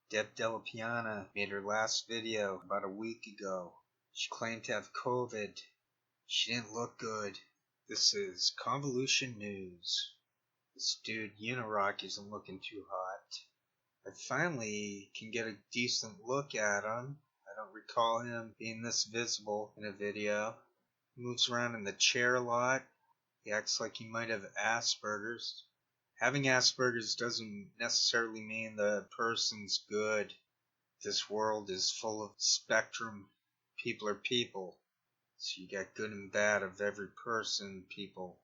Deb Delapiana made her last video about a week ago. She claimed to have COVID. She didn't look good. This is Convolution News. This dude Unirock isn't looking too hot. I finally can get a decent look at him. I don't recall him being this visible in a video. He moves around in the chair a lot. He acts like he might have Asperger's. Having Asperger's doesn't necessarily mean the person's good. This world is full of spectrum. People are people. So you got good and bad of every person, people.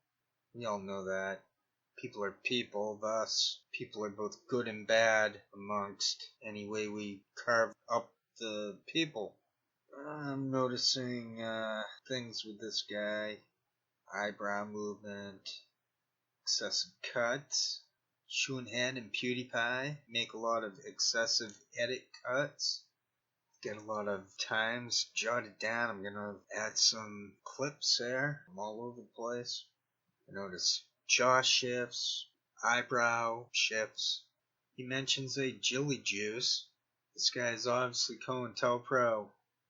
We all know that. People are people, thus people are both good and bad amongst any way we carve up the people. I'm noticing things with this guy. Eyebrow movement, excessive cuts. Chewing Head and PewDiePie make a lot of excessive edit cuts. Get a lot of times jotted down. I'm gonna add some clips there. I'm all over the place. I notice jaw shifts, eyebrow shifts. He mentions a Jilly Juice. This guy is obviously COINTELPRO.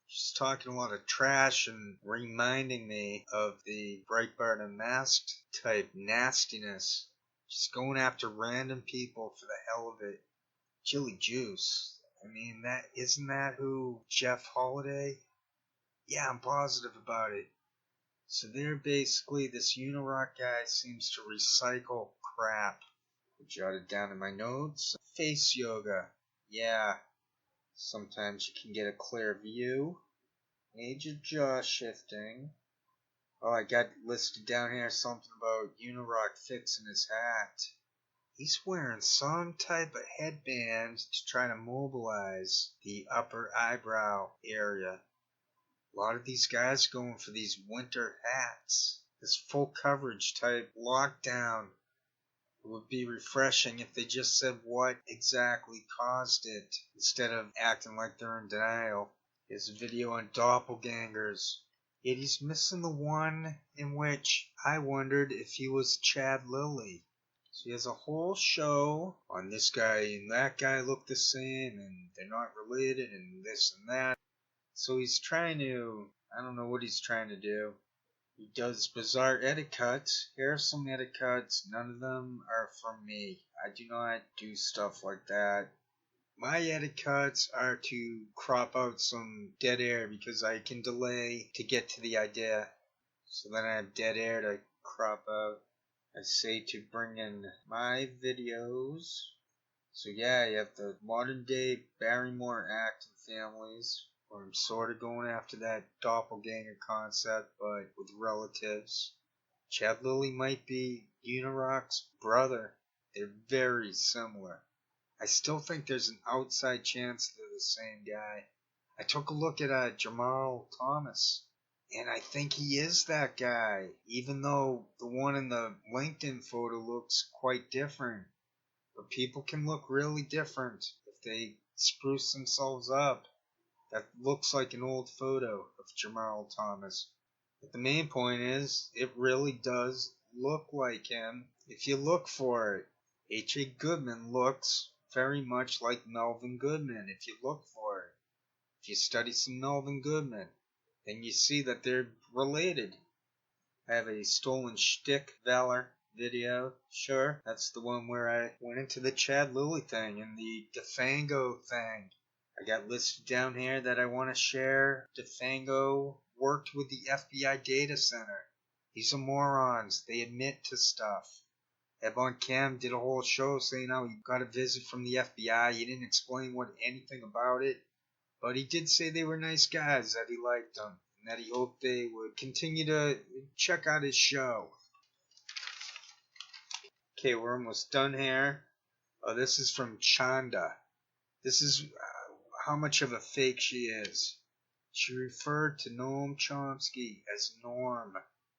She's talking a lot of trash and reminding me of the Breitbart Unmasked type nastiness. Just going after random people for the hell of it. Jilly Juice. I mean, that isn't that who Jeff Holiday? Yeah, I'm positive about it. So they're basically, this Unirock guy seems to recycle crap. I jotted down in my notes. Face yoga. Yeah. Sometimes you can get a clear view. Major jaw shifting. Oh, I got listed down here something about Unirock fixing his hat. He's wearing some type of headband to try to mobilize the upper eyebrow area. A lot of these guys going for these winter hats. This full coverage type lockdown. It would be refreshing if they just said what exactly caused it, instead of acting like they're in denial. Here's a video on doppelgangers. Yet he's missing the one in which I wondered if he was Chad Lilly. So he has a whole show on this guy and that guy look the same and they're not related and this and that. So he's trying to, I don't know what he's trying to do. He does bizarre edit cuts. Here are some edit cuts. None of them are from me. I do not do stuff like that. My edit cuts are to crop out some dead air because I can delay to get to the idea. So then I have dead air to crop out. I say to bring in my videos. So yeah, you have the modern day Barrymore acting families. Where I'm sort of going after that doppelganger concept, but with relatives. Chad Lilly might be Unirock's brother. They're very similar. I still think there's an outside chance they're the same guy. I took a look at Jamal Thomas, and I think he is that guy, even though the one in the LinkedIn photo looks quite different. But people can look really different if they spruce themselves up. That looks like an old photo of Jamal Thomas. But the main point is, it really does look like him if you look for it. H.A. Goodman looks very much like Melvin Goodman if you look for it. If you study some Melvin Goodman, then you see that they're related. I have a Stolen Shtick Valor video. Sure, that's the one where I went into the Chad Lilly thing and the DeFango thing. I got listed down here that I want to share. DeFango worked with the FBI data center. These are morons. They admit to stuff. Ebon Cam did a whole show saying how he got a visit from the FBI. He didn't explain anything about it. But he did say they were nice guys, that he liked them, and that he hoped they would continue to check out his show. Okay, we're almost done here. Oh, this is from Chanda. This is how much of a fake she is. She referred to Noam Chomsky as Norm.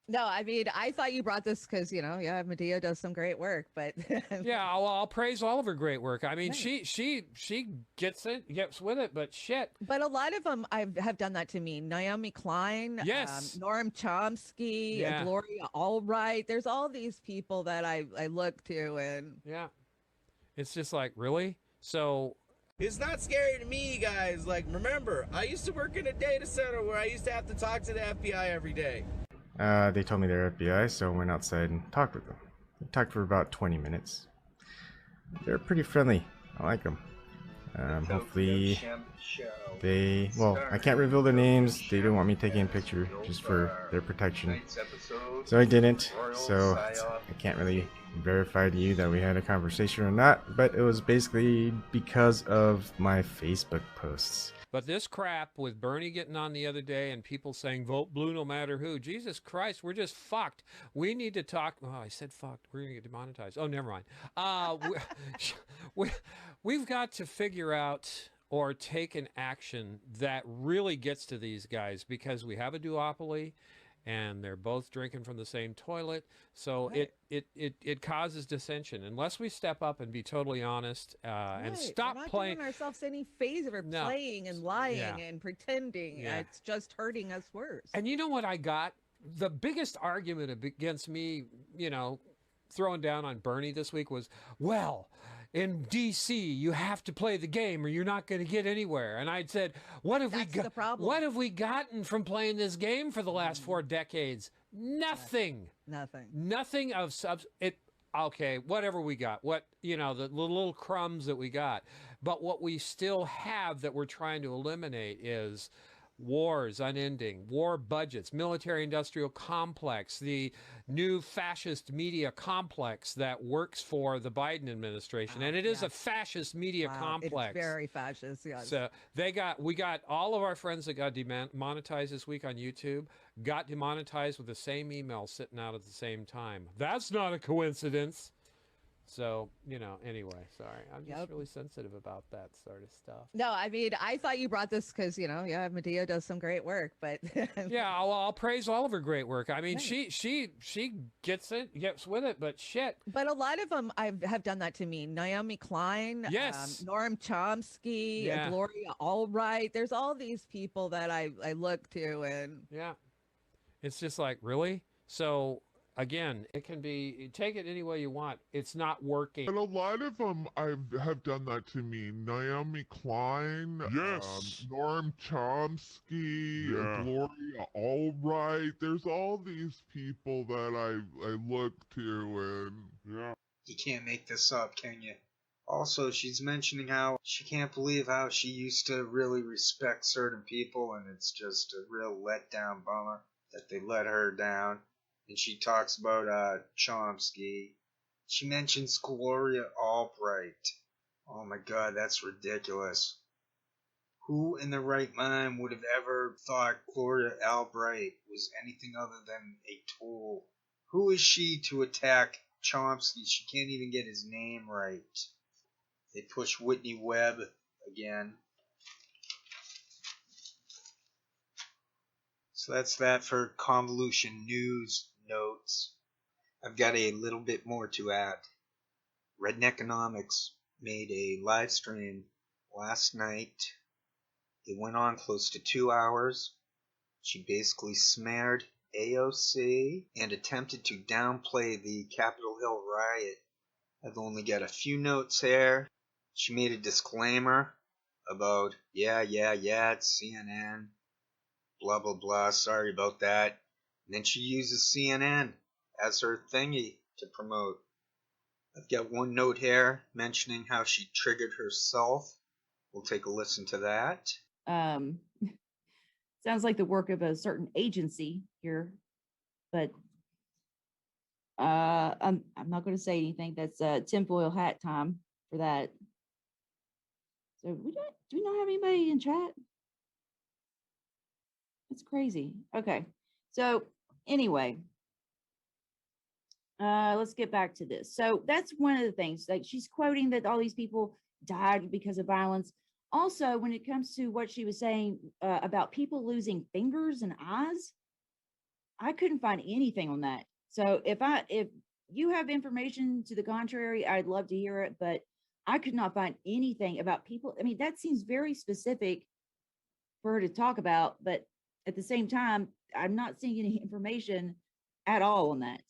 No, I mean, I thought you brought this because, yeah, Medea does some great work, but yeah, I'll praise all of her great work. I mean, right. she gets with it, but shit. But a lot of them have done that to me. Naomi Klein, yes, Noam Chomsky, yeah. Gloria Allbright. There's all these people that I look to, and yeah, it's just like, really? So It's not scary to me, guys. Like, remember, I used to work in a data center where I used to have to talk to the FBI every day. They told me they're FBI, so I went outside and talked with them. We talked for about 20 minutes. They're pretty friendly. I like them. Hopefully they, well, I can't reveal their names. They didn't want me taking a picture just for their protection. So I didn't. So I can't really verify to you that we had a conversation or not, but it was basically because of my Facebook posts. But this crap with Bernie getting on the other day and people saying vote blue no matter who, Jesus Christ, we're just fucked. We need to talk. Oh, I said fucked. We're gonna get demonetized. Oh, never mind. We've got to figure out or take an action that really gets to these guys, because we have a duopoly and they're both drinking from the same toilet. So Right. it causes dissension unless we step up and be totally honest and Right. stop We're not playing. doing ourselves any favor No. playing and lying Yeah. and pretending. Yeah. It's just hurting us worse. And you know what I got? The biggest argument against me, you know, throwing down on Bernie this week was, well, in D.C. you have to play the game or you're not going to get anywhere. And I'd said, what have That's the problem. what have we gotten from playing this game for the last 4 decades? Nothing. Nothing. Nothing of it. Okay, whatever we got, what, you know, the little crumbs that we got. But what we still have that we're trying to eliminate is wars unending, war budgets, military-industrial complex, the new fascist media complex that works for the Biden administration, and it is a fascist media complex. It's very fascist, yes. So we got all of our friends that got demonetized this week on YouTube got demonetized with the same email sitting out at the same time. That's not a coincidence. So, you know, anyway, sorry. I'm just really sensitive about that sort of stuff. No, I mean, I thought you brought this because, you know, yeah, Medea does some great work, but yeah, I'll praise all of her great work. I mean, Right. she gets with it, but shit. But a lot of them have done that to me. Naomi Klein, Yes. Noam Chomsky, Yeah. Gloria Allbright. There's all these people that I look to, and Yeah, it's just like, really? So again, it can be, take it any way you want. It's not working. And a lot of them have done that to me. Naomi Klein, Yes. Noam Chomsky, Yeah. Gloria Allbright. There's all these people that I look to, and Yeah. You can't make this up, can you? Also, she's mentioning how she can't believe how she used to really respect certain people, and it's just a real letdown bummer that they let her down. And she talks about Chomsky. She mentions Gloria Albright. Oh my god, that's ridiculous. Who in their right mind would have ever thought Gloria Albright was anything other than a tool? Who is she to attack Chomsky? She can't even get his name right. They push Whitney Webb again. So that's that for convolution news notes. I've got a little bit more to add. Redneckonomics made a live stream last night. It went on close to 2 hours. She basically smeared AOC and attempted to downplay the Capitol Hill riot. I've only got a few notes here. She made a disclaimer about, yeah, it's CNN, blah, blah, blah, sorry about that. And then she uses CNN as her thingy to promote. I've got one note here mentioning how she triggered herself. We'll take a listen to that. Sounds like the work of a certain agency here, but I'm not going to say anything. That's tinfoil hat time for that. So do we not have anybody in chat? That's crazy. Okay, so anyway, let's get back to this. So that's one of the things. Like, she's quoting that all these people died because of violence. Also, when it comes to what she was saying about people losing fingers and eyes, I couldn't find anything on that. So if you have information to the contrary, I'd love to hear it, but I could not find anything about people. I mean, that seems very specific for her to talk about, but at the same time, I'm not seeing any information at all on that.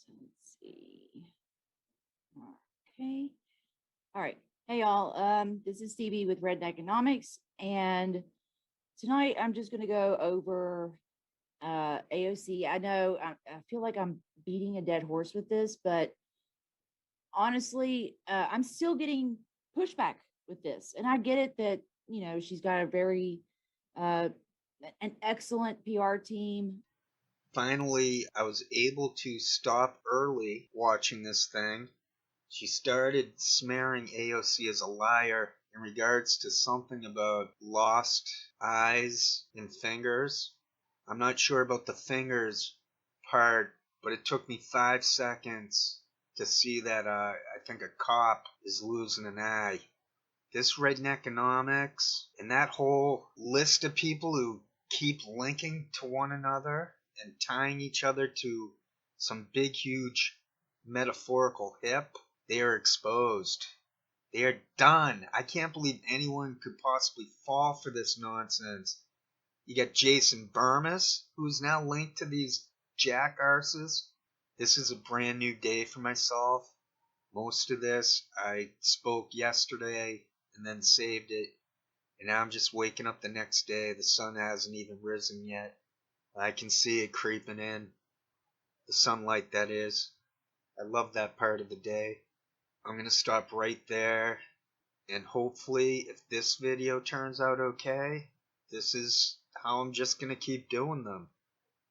So let's see. Okay. All right. Hey y'all. This is Stevie with Redneckonomics, and tonight I'm just gonna go over AOC. I know I feel like I'm beating a dead horse with this, but honestly, I'm still getting pushback with this, and I get it that she's got a very an excellent PR team. Finally, I was able to stop early watching this thing. She started smearing AOC as a liar in regards to something about lost eyes and fingers. I'm not sure about the fingers part, but it took me 5 seconds to see that I think a cop is losing an eye. This Redneckonomics and that whole list of people who keep linking to one another and tying each other to some big, huge metaphorical hip, they are exposed. They are done. I can't believe anyone could possibly fall for this nonsense. You got Jason Burmis, who's now linked to these jackarses. This is a brand new day for myself. Most of this I spoke yesterday and then saved it. And now I'm just waking up the next day. The sun hasn't even risen yet. I can see it creeping in. The sunlight, that is. I love that part of the day. I'm going to stop right there. And hopefully, if this video turns out okay, this is how I'm just going to keep doing them.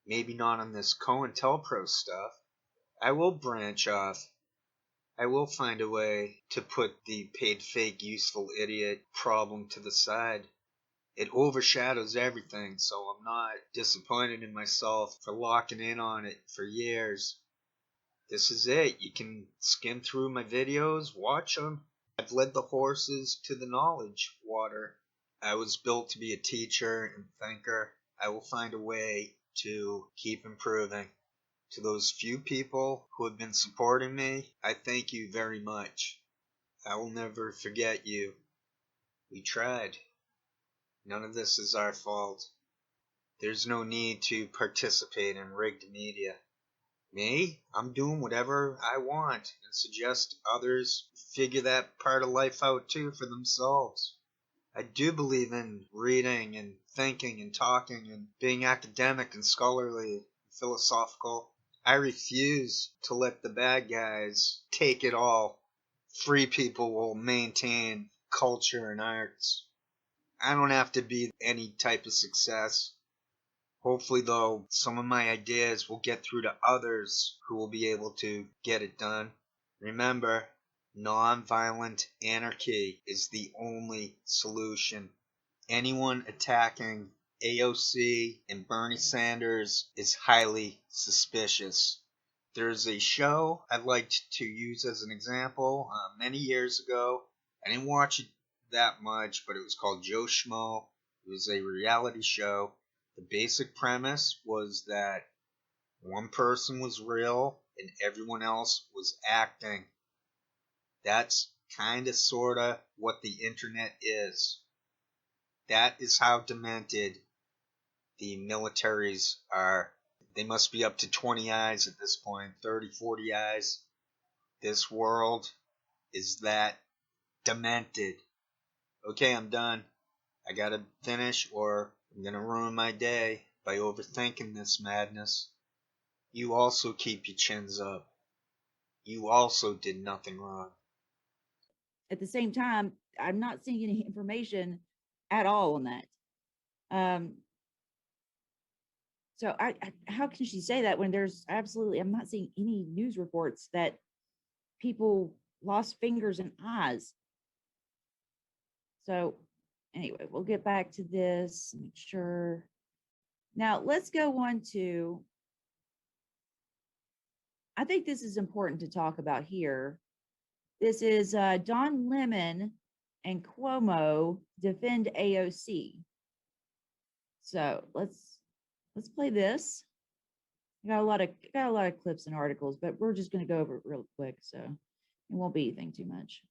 Maybe not on this COINTELPRO stuff. I will branch off. I will find a way to put the paid fake useful idiot problem to the side. It overshadows everything, so I'm not disappointed in myself for locking in on it for years. This is it. You can skim through my videos, watch them. I've led the horses to the knowledge water. I was built to be a teacher and thinker. I will find a way to keep improving. To those few people who have been supporting me, I thank you very much. I will never forget you. We tried. None of this is our fault. There's no need to participate in rigged media. Me? I'm doing whatever I want and suggest others figure that part of life out too for themselves. I do believe in reading and thinking and talking and being academic and scholarly and philosophical. I refuse to let the bad guys take it all. Free people will maintain culture and arts. I don't have to be any type of success. Hopefully, though, some of my ideas will get through to others who will be able to get it done. Remember, non-violent anarchy is the only solution. Anyone attacking AOC and Bernie Sanders is highly suspicious. There's a show I'd like to use as an example many years ago. I didn't watch it that much, but it was called Joe Schmo. It was a reality show. The basic premise was that one person was real and everyone else was acting. That's kind of sort of what the internet is. That is how demented the militaries are. They must be up to 20 eyes at this point, 30, 40 eyes. This world is that demented. Okay, I'm done. I gotta finish or I'm gonna ruin my day by overthinking this madness. You also keep your chins up. You also did nothing wrong. At the same time, I'm not seeing any information at all on that. So how can she say that when there's absolutely, I'm not seeing any news reports that people lost fingers and eyes. So anyway, we'll get back to this, make sure. Now let's go on to, I think this is important to talk about here. This is Don Lemon and Cuomo defend AOC. So let's play this. I got a lot of clips and articles, but we're just going to go over it real quick, so it won't be anything too much.